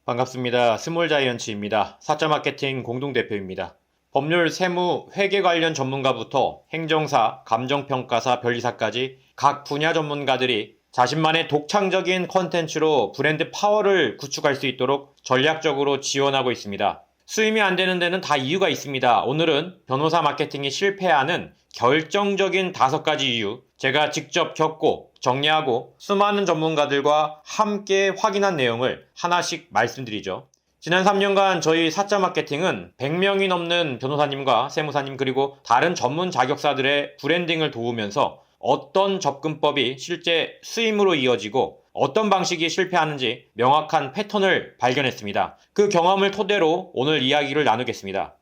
반갑습니다. 스몰자이언츠입니다. 사자 마케팅 공동대표입니다. 법률, 세무, 회계 관련 전문가부터 행정사, 감정평가사, 변리사까지 각 분야 전문가들이 자신만의 독창적인 컨텐츠로 브랜드 파워를 구축할 수 있도록 전략적으로 지원하고 있습니다. 수임이 안 되는 데는 다 이유가 있습니다. 오늘은 변호사 마케팅이 실패하는 결정적인 5가지 이유, 제가 직접 겪고 정리하고 수많은 전문가들과 함께 확인한 내용을 하나씩 말씀드리죠. 지난 3년간 저희 사자 마케팅은 100명이 넘는 변호사님과 세무사님 그리고 다른 전문 자격사들의 브랜딩을 도우면서 어떤 접근법이 실제 수임으로 이어지고 어떤 방식이 실패하는지 명확한 패턴을 발견했습니다. 그 경험을 토대로 오늘 이야기를 나누겠습니다.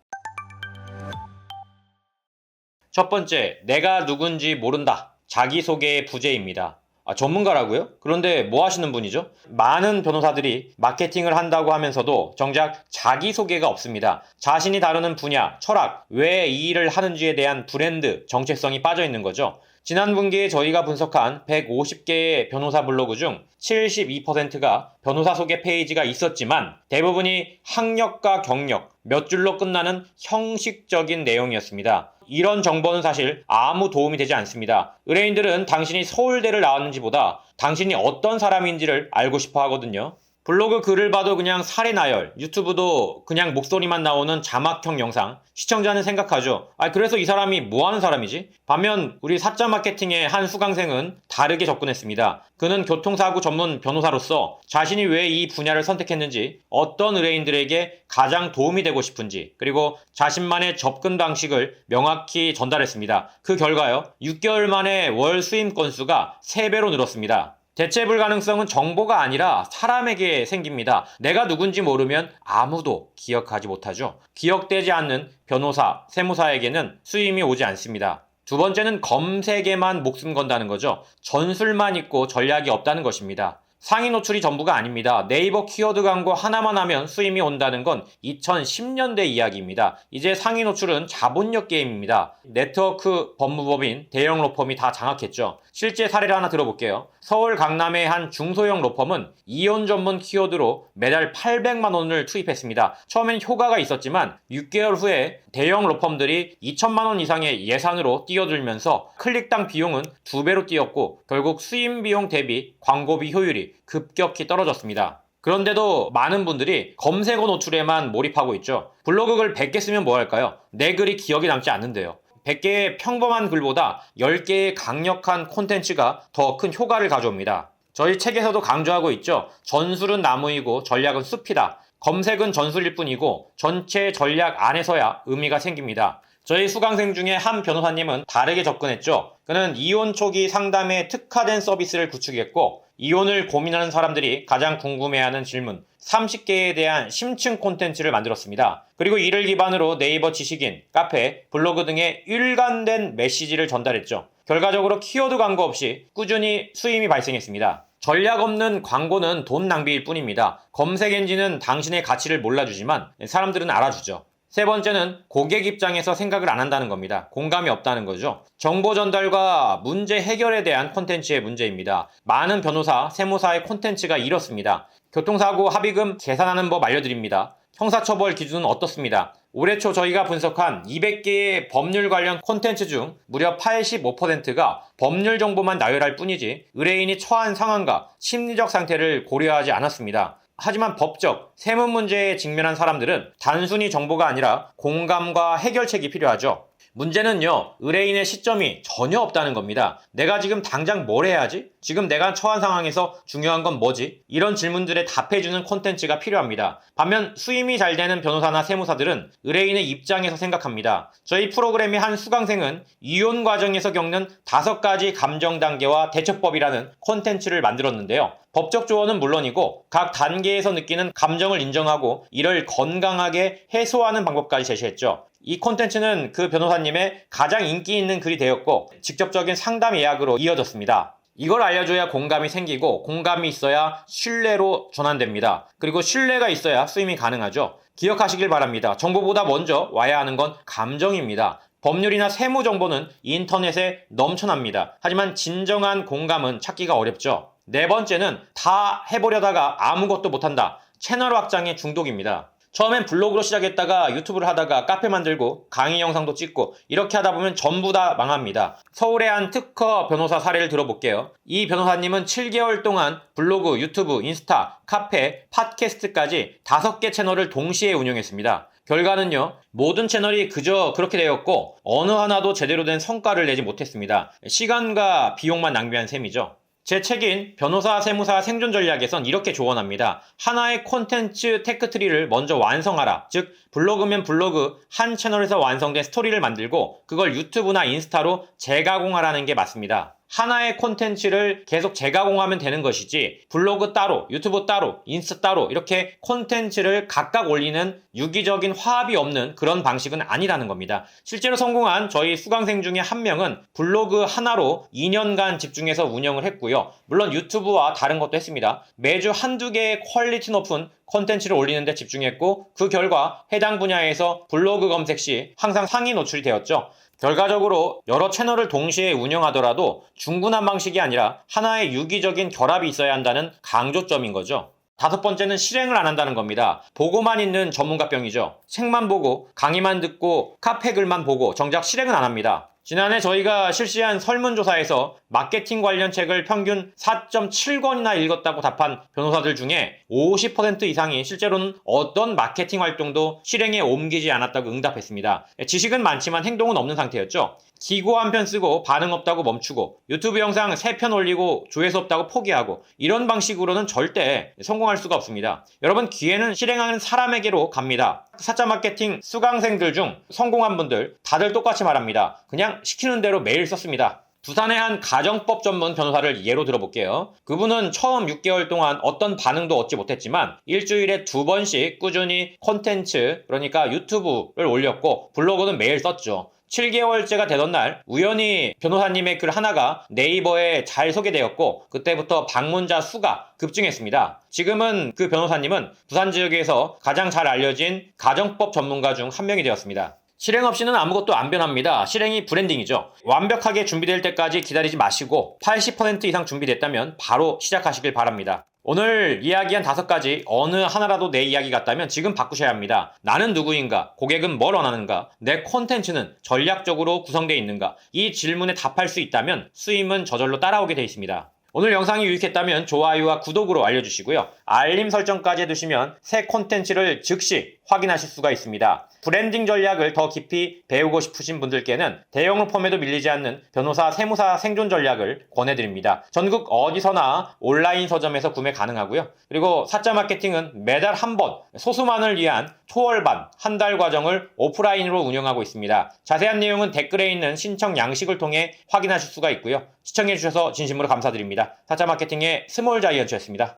첫 번째, 내가 누군지 모른다. 자기소개의 부재입니다. 전문가라고요? 그런데 뭐 하시는 분이죠? 많은 변호사들이 마케팅을 한다고 하면서도 정작 자기소개가 없습니다. 자신이 다루는 분야, 철학, 왜 이 일을 하는지에 대한 브랜드, 정체성이 빠져 있는 거죠. 지난 분기에 저희가 분석한 150개의 변호사 블로그 중 72%가 변호사 소개 페이지가 있었지만 대부분이 학력과 경력, 몇 줄로 끝나는 형식적인 내용이었습니다. 이런 정보는 사실 아무 도움이 되지 않습니다. 의뢰인들은 당신이 서울대를 나왔는지보다 당신이 어떤 사람인지를 알고 싶어 하거든요. 블로그 글을 봐도 그냥 살이 나열, 유튜브도 그냥 목소리만 나오는 자막형 영상, 시청자는 생각하죠. 그래서 이 사람이 뭐 하는 사람이지? 반면 우리 사자 마케팅의 한 수강생은 다르게 접근했습니다. 그는 교통사고 전문 변호사로서 자신이 왜 이 분야를 선택했는지, 어떤 의뢰인들에게 가장 도움이 되고 싶은지, 그리고 자신만의 접근 방식을 명확히 전달했습니다. 그 결과요, 6개월 만에 월 수임 건수가 3배로 늘었습니다. 대체 불가능성은 정보가 아니라 사람에게 생깁니다. 내가 누군지 모르면 아무도 기억하지 못하죠. 기억되지 않는 변호사, 세무사에게는 수임이 오지 않습니다. 두 번째는 검색에만 목숨 건다는 거죠. 전술만 있고 전략이 없다는 것입니다. 상위 노출이 전부가 아닙니다. 네이버 키워드 광고 하나만 하면 수임이 온다는 건 2010년대 이야기입니다. 이제 상위 노출은 자본력 게임입니다. 네트워크 법무법인 대형 로펌이 다 장악했죠. 실제 사례를 하나 들어볼게요. 서울 강남의 한 중소형 로펌은 이혼 전문 키워드로 매달 800만 원을 투입했습니다. 처음엔 효과가 있었지만 6개월 후에 대형 로펌들이 2천만 원 이상의 예산으로 뛰어들면서 클릭당 비용은 2배로 뛰었고 결국 수임 비용 대비 광고비 효율이 급격히 떨어졌습니다. 그런데도 많은 분들이 검색어 노출에만 몰입하고 있죠. 블로그 글 100개 쓰면 뭐 할까요? 내 글이 기억에 남지 않는데요. 100개의 평범한 글보다 10개의 강력한 콘텐츠가 더 큰 효과를 가져옵니다. 저희 책에서도 강조하고 있죠. 전술은 나무이고 전략은 숲이다. 검색은 전술일 뿐이고 전체 전략 안에서야 의미가 생깁니다. 저희 수강생 중에 한 변호사님은 다르게 접근했죠. 그는 이혼 초기 상담에 특화된 서비스를 구축했고 이혼을 고민하는 사람들이 가장 궁금해하는 질문 30개에 대한 심층 콘텐츠를 만들었습니다. 그리고 이를 기반으로 네이버 지식인, 카페, 블로그 등의 일관된 메시지를 전달했죠. 결과적으로 키워드 광고 없이 꾸준히 수임이 발생했습니다. 전략 없는 광고는 돈 낭비일 뿐입니다. 검색 엔진은 당신의 가치를 몰라주지만 사람들은 알아주죠. 세 번째는 고객 입장에서 생각을 안 한다는 겁니다. 공감이 없다는 거죠. 정보 전달과 문제 해결에 대한 콘텐츠의 문제입니다. 많은 변호사, 세무사의 콘텐츠가 이렇습니다. 교통사고 합의금 계산하는 법 알려드립니다. 형사처벌 기준은 어떻습니다. 올해 초 저희가 분석한 200개의 법률 관련 콘텐츠 중 무려 85%가 법률 정보만 나열할 뿐이지 의뢰인이 처한 상황과 심리적 상태를 고려하지 않았습니다. 하지만 법적, 세무 문제에 직면한 사람들은 단순히 정보가 아니라 공감과 해결책이 필요하죠. 문제는요, 의뢰인의 시점이 전혀 없다는 겁니다. 내가 지금 당장 뭘 해야지? 지금 내가 처한 상황에서 중요한 건 뭐지? 이런 질문들에 답해주는 콘텐츠가 필요합니다. 반면 수임이 잘 되는 변호사나 세무사들은 의뢰인의 입장에서 생각합니다. 저희 프로그램의 한 수강생은 이혼 과정에서 겪는 5가지 감정 단계와 대처법이라는 콘텐츠를 만들었는데요. 법적 조언은 물론이고 각 단계에서 느끼는 감정을 인정하고 이를 건강하게 해소하는 방법까지 제시했죠. 이 콘텐츠는 그 변호사님의 가장 인기 있는 글이 되었고 직접적인 상담 예약으로 이어졌습니다. 이걸 알려줘야 공감이 생기고 공감이 있어야 신뢰로 전환됩니다. 그리고 신뢰가 있어야 수임이 가능하죠. 기억하시길 바랍니다. 정보보다 먼저 와야 하는 건 감정입니다. 법률이나 세무 정보는 인터넷에 넘쳐납니다. 하지만 진정한 공감은 찾기가 어렵죠. 네 번째는 다 해보려다가 아무것도 못한다. 채널 확장의 중독입니다. 처음엔 블로그로 시작했다가 유튜브를 하다가 카페 만들고 강의 영상도 찍고 이렇게 하다 보면 전부 다 망합니다. 서울의 한 특허 변호사 사례를 들어볼게요. 이 변호사님은 7개월 동안 블로그, 유튜브, 인스타, 카페, 팟캐스트까지 5개 채널을 동시에 운영했습니다. 결과는요, 모든 채널이 그저 그렇게 되었고 어느 하나도 제대로 된 성과를 내지 못했습니다. 시간과 비용만 낭비한 셈이죠. 제 책인 변호사 세무사 생존 전략에선 이렇게 조언합니다. 하나의 콘텐츠 테크트리를 먼저 완성하라. 즉 블로그면 블로그 한 채널에서 완성된 스토리를 만들고 그걸 유튜브나 인스타로 재가공하라는 게 맞습니다. 하나의 콘텐츠를 계속 재가공하면 되는 것이지 블로그 따로, 유튜브 따로, 인스타 따로 이렇게 콘텐츠를 각각 올리는 유기적인 화합이 없는 그런 방식은 아니라는 겁니다. 실제로 성공한 저희 수강생 중에 한 명은 블로그 하나로 2년간 집중해서 운영을 했고요. 물론 유튜브와 다른 것도 했습니다. 매주 한두 개의 퀄리티 높은 콘텐츠를 올리는 데 집중했고 그 결과 해당 분야에서 블로그 검색 시 항상 상위 노출이 되었죠. 결과적으로 여러 채널을 동시에 운영하더라도 중구난 방식이 아니라 하나의 유기적인 결합이 있어야 한다는 강조점인 거죠. 5번째는 실행을 안 한다는 겁니다. 보고만 있는 전문가병이죠. 책만 보고 강의만 듣고 카페 글만 보고 정작 실행은 안 합니다. 지난해 저희가 실시한 설문조사에서 마케팅 관련 책을 평균 4.7권이나 읽었다고 답한 변호사들 중에 50% 이상이 실제로는 어떤 마케팅 활동도 실행에 옮기지 않았다고 응답했습니다. 지식은 많지만 행동은 없는 상태였죠. 기고 한 편 쓰고 반응 없다고 멈추고 유튜브 영상 3편 올리고 조회수 없다고 포기하고 이런 방식으로는 절대 성공할 수가 없습니다. 여러분 기회는 실행하는 사람에게로 갑니다. 사자 마케팅 수강생들 중 성공한 분들 다들 똑같이 말합니다. 그냥 시키는 대로 매일 썼습니다. 부산의 한 가정법 전문 변호사를 예로 들어볼게요. 그분은 처음 6개월 동안 어떤 반응도 얻지 못했지만 일주일에 2번씩 꾸준히 콘텐츠 그러니까 유튜브를 올렸고 블로그는 매일 썼죠. 7개월째가 되던 날 우연히 변호사님의 글 하나가 네이버에 잘 소개되었고 그때부터 방문자 수가 급증했습니다. 지금은 그 변호사님은 부산 지역에서 가장 잘 알려진 가정법 전문가 중 한 명이 되었습니다. 실행 없이는 아무것도 안 변합니다. 실행이 브랜딩이죠. 완벽하게 준비될 때까지 기다리지 마시고 80% 이상 준비됐다면 바로 시작하시길 바랍니다. 오늘 이야기한 5가지 어느 하나라도 내 이야기 같다면 지금 바꾸셔야 합니다. 나는 누구인가? 고객은 뭘 원하는가? 내 콘텐츠는 전략적으로 구성되어 있는가? 이 질문에 답할 수 있다면 수임은 저절로 따라오게 되어 있습니다. 오늘 영상이 유익했다면 좋아요와 구독으로 알려주시고요. 알림 설정까지 해두시면 새 콘텐츠를 즉시 확인하실 수가 있습니다. 브랜딩 전략을 더 깊이 배우고 싶으신 분들께는 대형 로펌에도 밀리지 않는 변호사 세무사 생존 전략을 권해드립니다. 전국 어디서나 온라인 서점에서 구매 가능하고요. 그리고 사자 마케팅은 매달 한 번 소수만을 위한 초월반 한 달 과정을 오프라인으로 운영하고 있습니다. 자세한 내용은 댓글에 있는 신청 양식을 통해 확인하실 수가 있고요. 시청해주셔서 진심으로 감사드립니다. 사자 마케팅의 스몰 자이언츠였습니다.